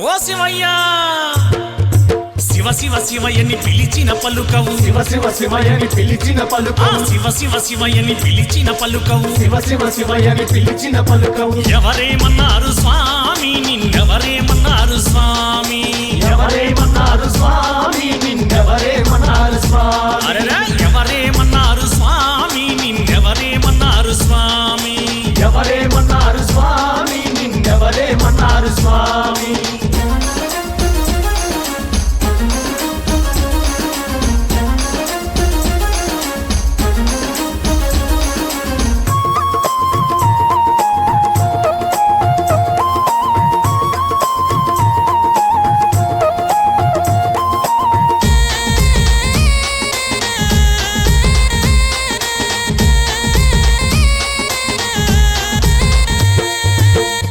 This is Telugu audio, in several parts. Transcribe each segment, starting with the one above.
ఓ శివయ్యా శివ శివ శివయ్యని పిలిచిన పలుకవు శివ శివ శివయ్యని పిలిచిన పలుకవు శివ శివ శివయ్యని పిలిచిన పలుకవు శివ శివ శివయ్యని పిలిచిన పలుకవు ఎవరేమన్నారు స్వామి నిన్నెవరేమన్నారు స్వామి ఎవరేమన్నారు స్వామి నిన్నెవరేమన్నారు స్వామి అరెరా ఎవరేమన్నారు స్వామి నిన్నెవరేమన్నారు స్వామి ఎవరేమన్నారు స్వామి నిన్నెవరేమన్నారు స్వామి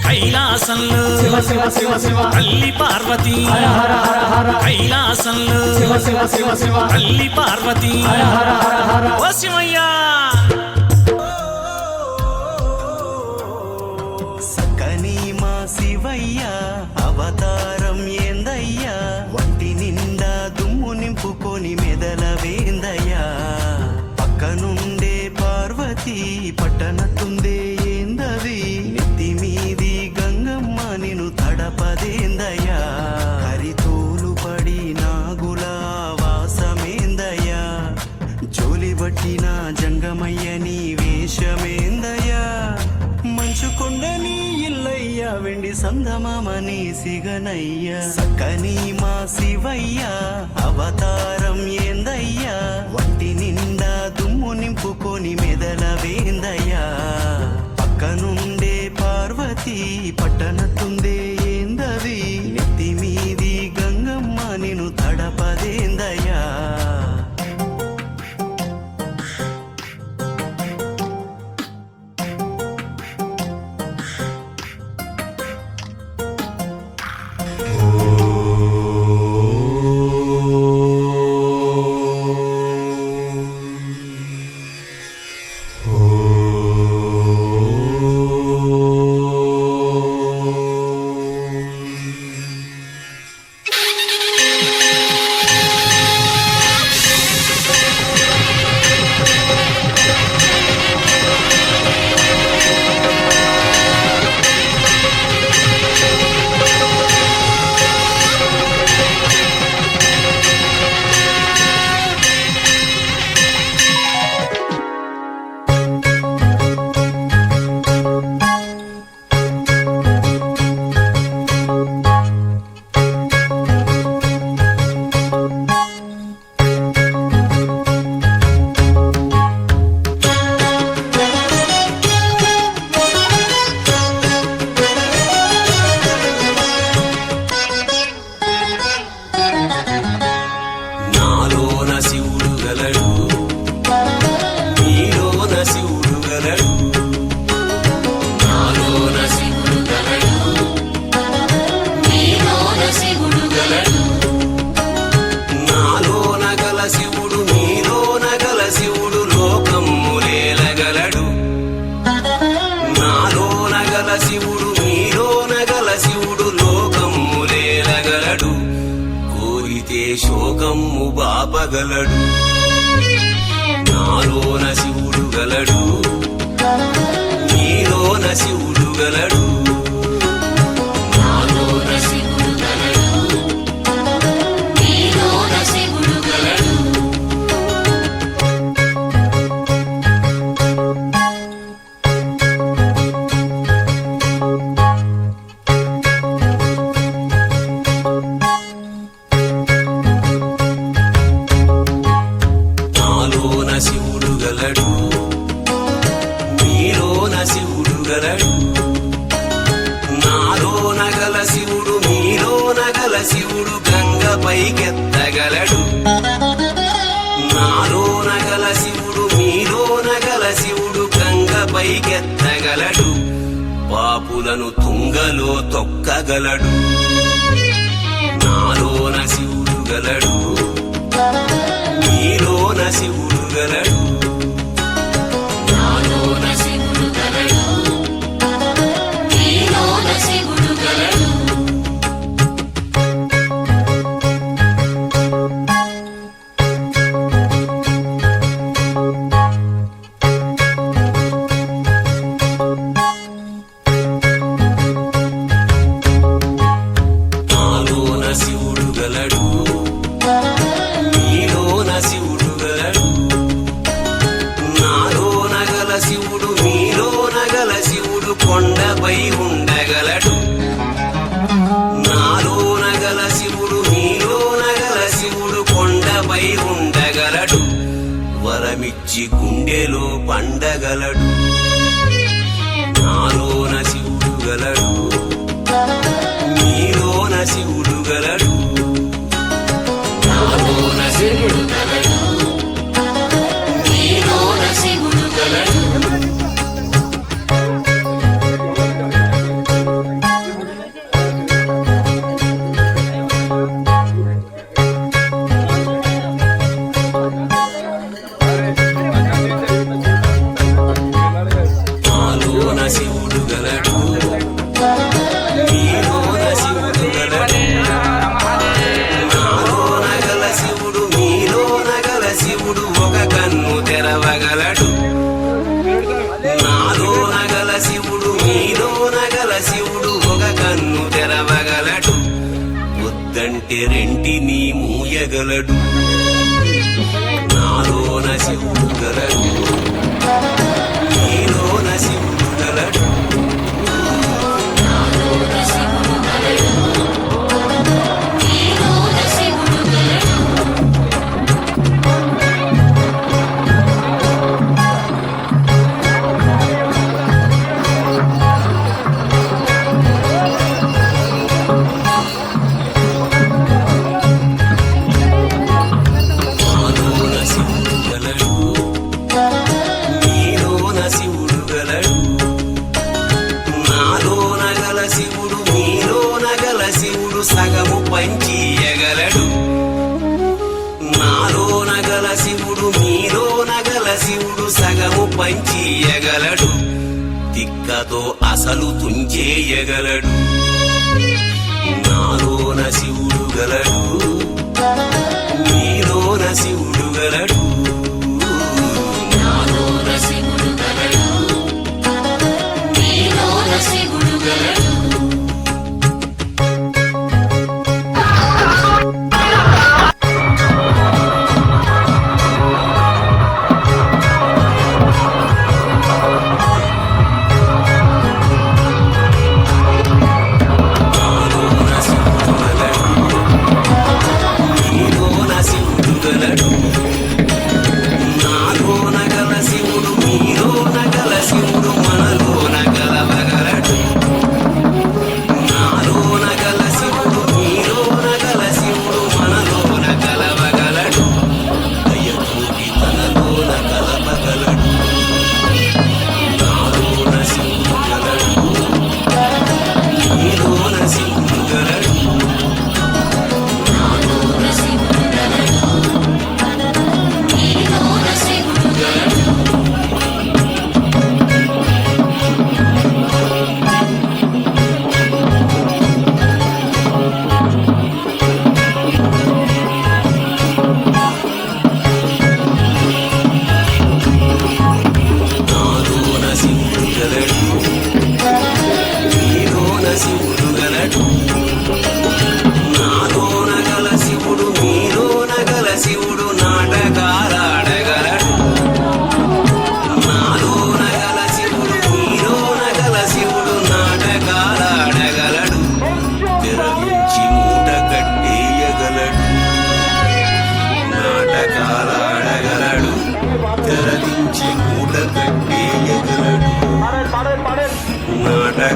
కైలాసంలో శివ శివ శివ శివ తల్లి పార్వతి హర హర హర హర కైలాసంలో శివ శివ శివ శివ తల్లి పార్వతి హర హర హర హర ఓ శివయ్యా సకని మా శివయ్య అవతారం ఏందయ్యా వంటి నిండా దుమ్ము నింపుకొని మెదల వేందయ్యా పక్కనుండే పార్వతి పట్టనట్టుందే ఏందది నెత్తి మీది గంగమ్మ నిన్ను తడపదేందయ్యా హరితోలు పడి నాగుల వాసమేందయ్యా జోలి బట్టిన జంగమయ్య నీ వేషమేందయ్యా మంచుకొండ నీ ఇల్లయ్యా వెండి సందమామని సిగనయ్యా సకని మా శివయ్య అవతారం ఏందయ్యా వంటి నిండా దుమ్ము నింపుకొని మెదల వేందయ్యా పక్కనుండే పార్వతి పట్టనట్టుందే ఏందది నెత్తి మీది గంగమ్మ నిన్ను తడపదేందయ్యా శోకమ్ము బాపగలడు నాలోన శివుడు గలడు నీలోన శివుడు గలడు నాలోన శివుడు గలడు నీలోన శివుడు గలడు శివుడు గంగ పైకెత్తగలడు నాలోన గల శివుడు మీలోన గల శివుడు గంగ పైకెత్తగలడు పాపులను తుంగలో తొక్కగలడు నాలోన శివుడు గలడు నీలోన శివుడు గలడు నాలోన శివుడు గలడు నీలోన శివుడు గలడు గలడు నాలోన శివుడు గలడు నీలోన శివుడు గలడు నాలోన శివుడు గలడు నీలోన శివుడు గలడు రెంటిని మూయగలడు నాలోన శివుడు గలడు నీలోన శివుడు గలడు నాలోన శివుడు గలడు నీలోన శివుడు గలడు సగము పంచీయగలడు నాలోన గల శివుడు మీలోన గల శివుడు సగము పంచీయగలడు తిక్కతో అసలు తుంచేయగలడు నాలోన శివుడు గలడు మీలోన శివుడు గలడు నాలోన శివుడు గలడు మీలోన శివుడు గలడు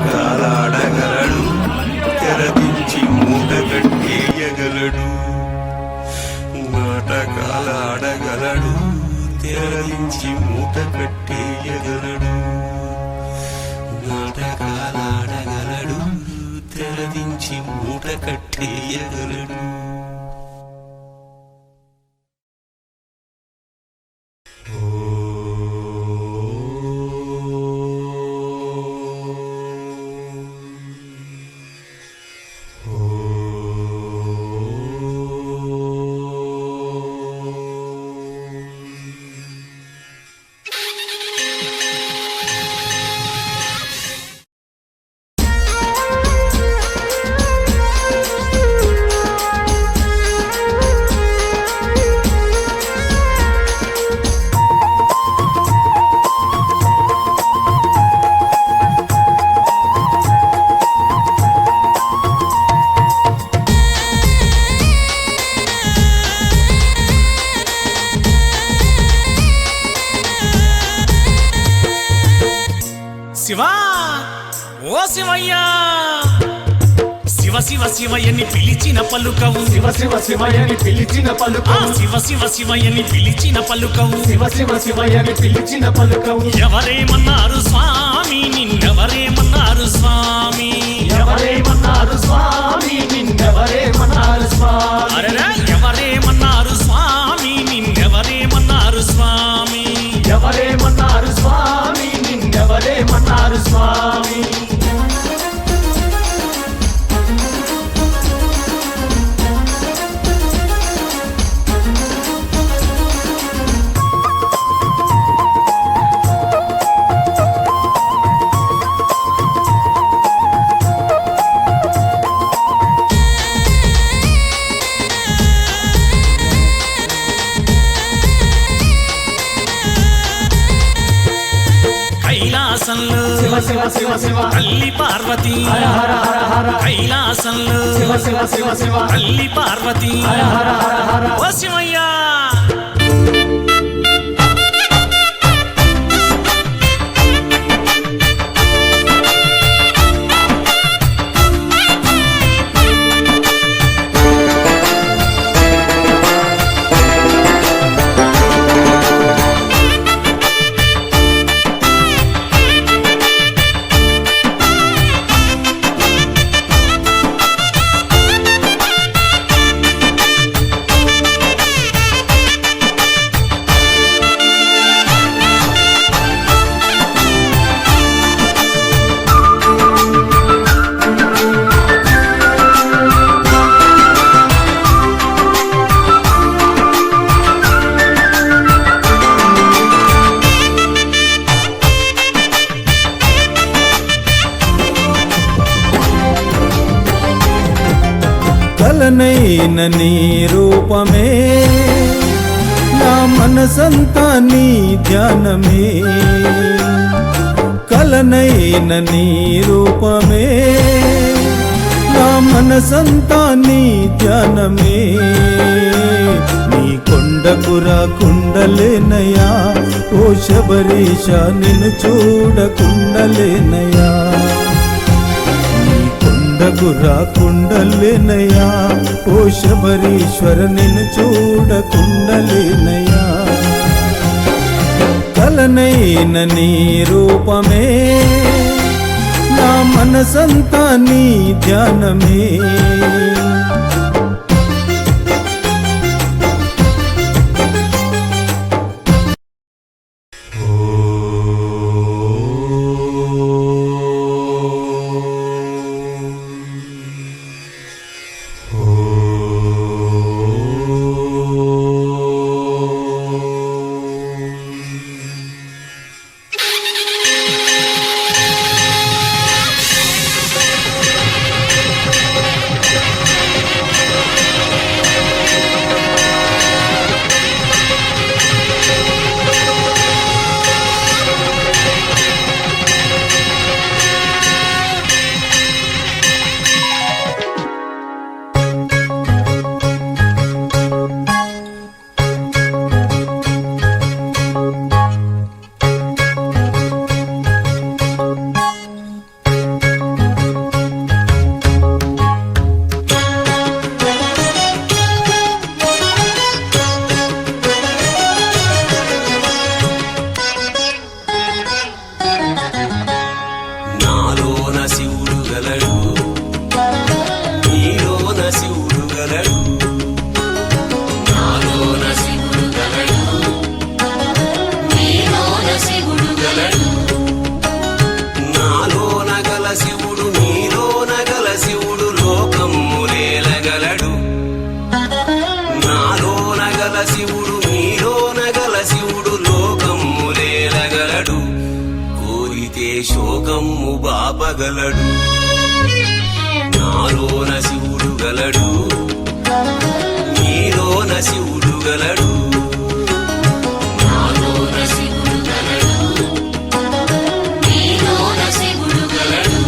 నాటకాలాడగలడు తెరదించి మూట కట్టేయగలడు నాటకాలాడగలడు తెరదించి మూట కట్టేయగలడు నాటకాలాడగలడు తెరదించి మూట కట్టేయగలడు శివయ్యా శివ శివ శివయ్యని పిలిచిన పలుకవు శివ శివ శివయ్యని పిలిచిన పలుకవు శివ శివ శివయ్యని పిలిచిన పలుకవు శివ శివ శివయ్యని పిలిచిన పలుకవు ఎవరేమన్నారు స్వామి నిన్నెవరేమన్నారు స్వామి ఎవరేమన్నారు స్వామి నిన్నెవరేమన్నారు స్వామి అరెరా ఎవరేమన్నారు స్వామి నిన్నెవరేమన్నారు స్వామి ఎవరేమన్నారు స్వామి నిన్నెవరేమన్నారు స్వామి కైలాసంలో శివ శివ శివ శివ తల్లి పార్వతి హర హర హర హర కైలాసంలో శివ శివ శివ శివ తల్లి పార్వతి హర హర హర హర ఓ శివయ్యా కలనైన నీ రూపమే నా మనసంతా నీ ధ్యానమే కలనైన నీ రూపమే నా మనసంతా నీ ధ్యానమే నీ కొండకురా కుండలేనయా ఓ శబరీష నిన్ను చూడకుండలేనయా కొండగురా కుండలేనయా ఓ శబరీశ్వర నిన్ను చూడకుండలేనయా కలనైన నీ రూపమే నా మనసంతా నీ ధ్యానమే శోకమ్ము బాపగలడు నాలోన శివుడు గలడు నీలోన శివుడు గలడు నాలోన శివుడు గలడు నీలోన శివుడు గలడు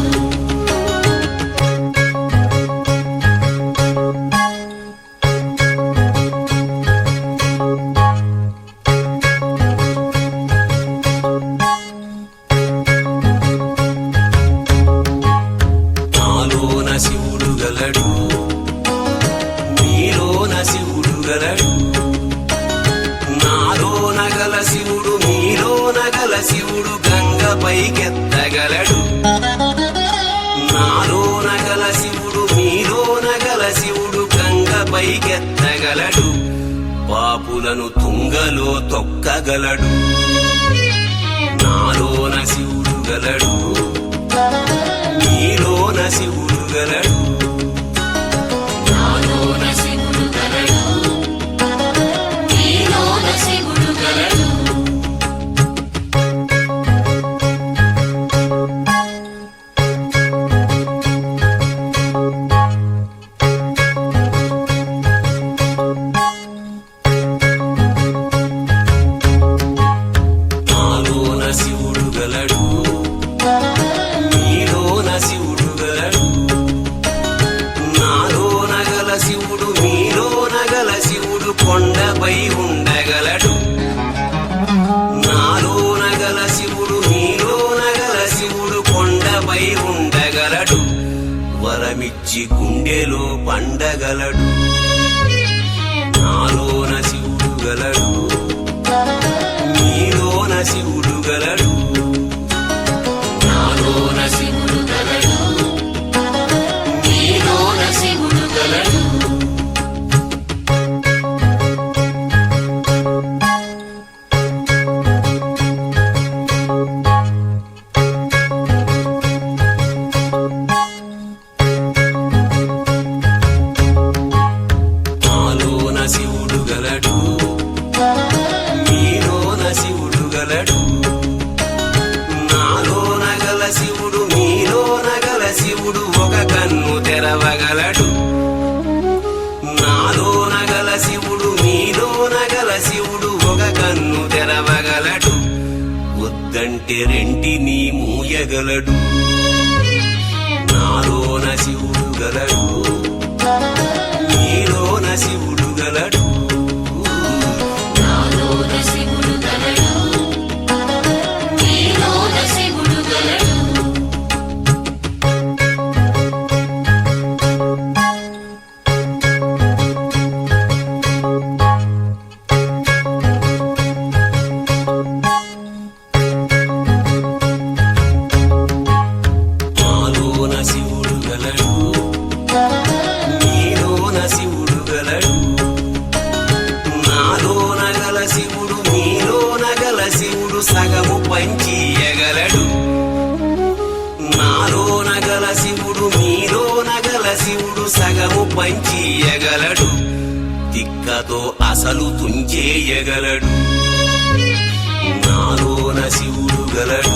నదులను తుంగలో తొక్కగలడు నాలోన శివుడు గలడు నీలోన శివుడు గలడు నాలోన శివుడు గలడు నీలోన శివుడు గలడు నాలోన శివుడు గలడు నీలోన శివుడు గలడు నాలోన గల శివుడు మీలోన గల శివుడు కొండపై ఉండగలడు నాలోన గల శివుడు మీలోన గల శివుడు కొండపై ఉండగలడు వరమిచ్చి గుండెలో పండగలడు నాలోన శివుడు గలడు నీలోన శివుడు గలడు నాలోన శివుడు గలడు నీలోన శివుడు గలడు నాలోన శివుడు గలడు నీలోన శివుడు గలడు నాలోన గల శివుడు మీలోన గల శివుడు ఒక కన్ను తెరవగలడు నాలోన గల శివుడు మీలోన గల శివుడు ఒక కన్ను తెరవగలడు వద్దంటే రెంటిని మూయగలడు నాలోన శివుడు గలడు నీలోన శివుడు గలడు నాలోన శివుడు గలడు నీలోన శివుడు గలడు నాలోన శివుడు గలడు నీలోన శివుడు గలడు నాలోన గల శివుడు మీలోన గల శివుడు సగము పంచియగలడు నాలోన గల శివుడు మీలోన గల శివుడు సగము పంచియగలడు తిక్కతో అసలు తుంచేయగలడు నాలోన శివుడు గలడు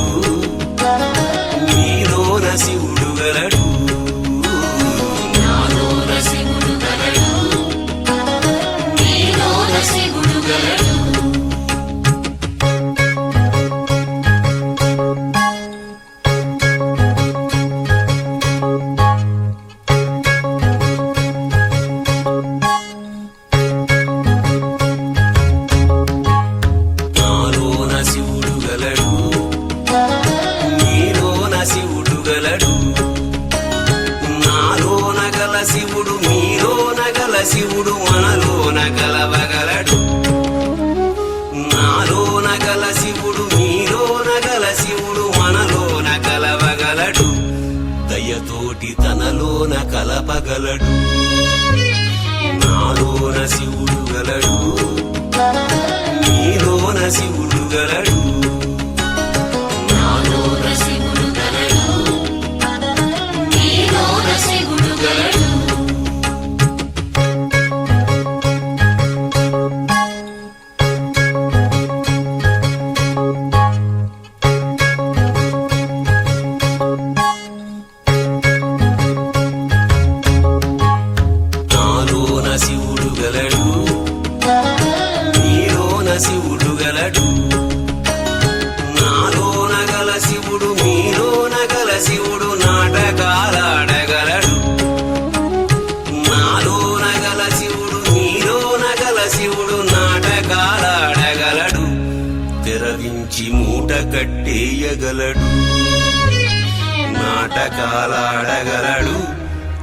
నీలోన శివుడు గలడు నాలోన శివుడు గలడు నీలోన శివుడు గలడు నాలోన శివుడు గలడు నీలోన శివుడు గలడు నాలోన గల శివుడు మీలోన గల శివుడు మనలోన కలవగలడు నాలోన గల శివుడు మీలోన గల శివుడు మనలోన కలవగలడు దయతోటి తనలోన కలపగలడు నాలోన శివుడు గలడు నీలోన శివుడు గలడు నాలోన శివుడు గలడు నీలోన శివుడు గలడు నాలోన శివుడు గలడు నీలోన శివుడు గలడు నాలోన గల శివుడు మీలోన గల శివుడు నాటకాలాడగలడు నాలోన గల శివుడు మీలోన గల శివుడు నాటకాలాడగలడు తెరవించి మూట కట్టేయగలడు నాటకాలాడగలడు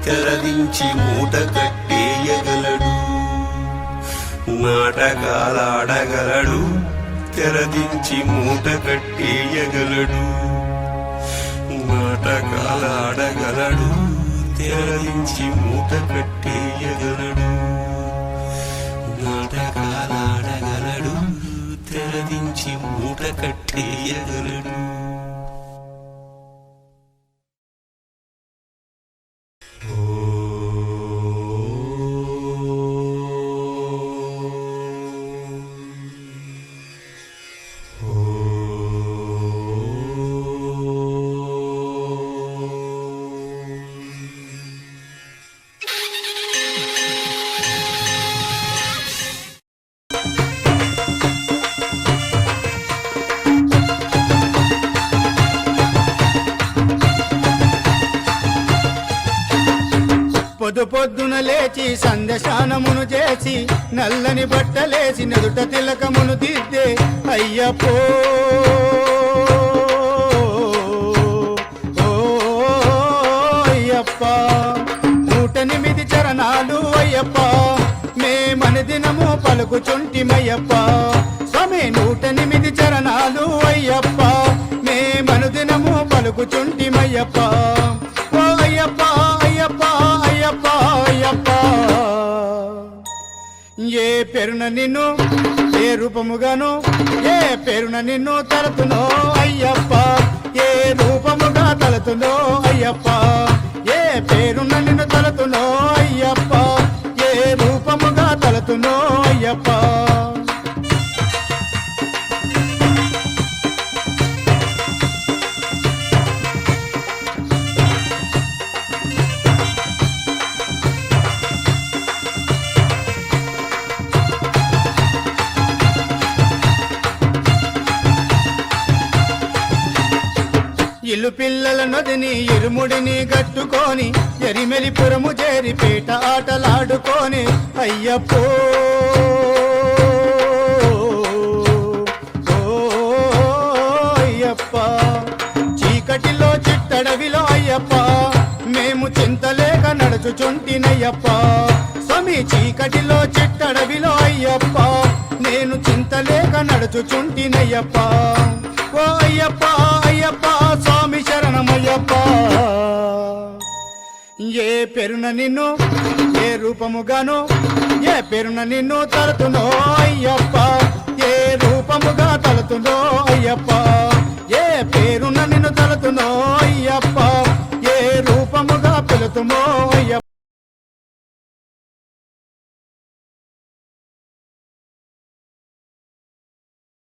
తెరదించి మూట కట్టేయగలడు నాటకాలాడగలడు తెరదించి మూట కట్టేయగలడు నాటకాలాడగలడు తెరదించి మూట కట్టేయగలడు నాటకాలాడగలడు తెచ్చి మూట కట్టేయగలడు. పొద్దు పొద్దున లేచి సంధ్యశానమును చేసి నల్లని బట్టలేసి నదుట తిలకమును దిద్దే అయ్యప్పో ఓ అయ్యప్ప 108 చరణాలు అయ్యప్ప మేమని దినము పలుకుచుంటిమయ్యప్ప స్వామి 108 చరణాలు అయ్యప్ప మేమను దినము పలుకుచుంటిమయ్యప్ప ఓ అయ్యప్ప అయ్యప్ప అయ్యప్ప అయ్యప్ప ఏ పేరున నిన్ను ఏ రూపముగాను ఏ పేరున నిన్ను తలతునో అయ్యప్ప ఏ రూపముగా తలతునో అయ్యప్ప ఏ పేరున నిన్ను తలతునో అయ్యప్ప ఏ రూపముగా తలతునో అయ్యప్ప ఇల్లు పిల్లల నదిని ఇరుముడిని గట్టుకొని ఎరిమెలిపురము చేరి పేట ఆటలాడుకొని అయ్యప్పో ఓ అయ్యప్ప చీకటిలో చిట్టడవిలో అయ్యప్ప మేము చింతలేక నడుచుచుంటినయ్యప్ప స్వామి చీకటిలో చిట్టడవిలో అయ్యప్ప నేను చింతలేక నడుచుచుంటినయ్యప్ప ఓ అయ్యప్ప అయ్యప్ప స్వామి శరణమయ్యప్ప ఏ పేరున నిన్ను ఏ రూపముగాను ఏ పేరున నిన్ను తలతునో అయ్యప్ప ఏ రూపముగా తలతునో అయ్యప్ప ఏ పేరున నిన్ను తలతునో అయ్యప్ప ఏ రూపముగా పిలుతుమో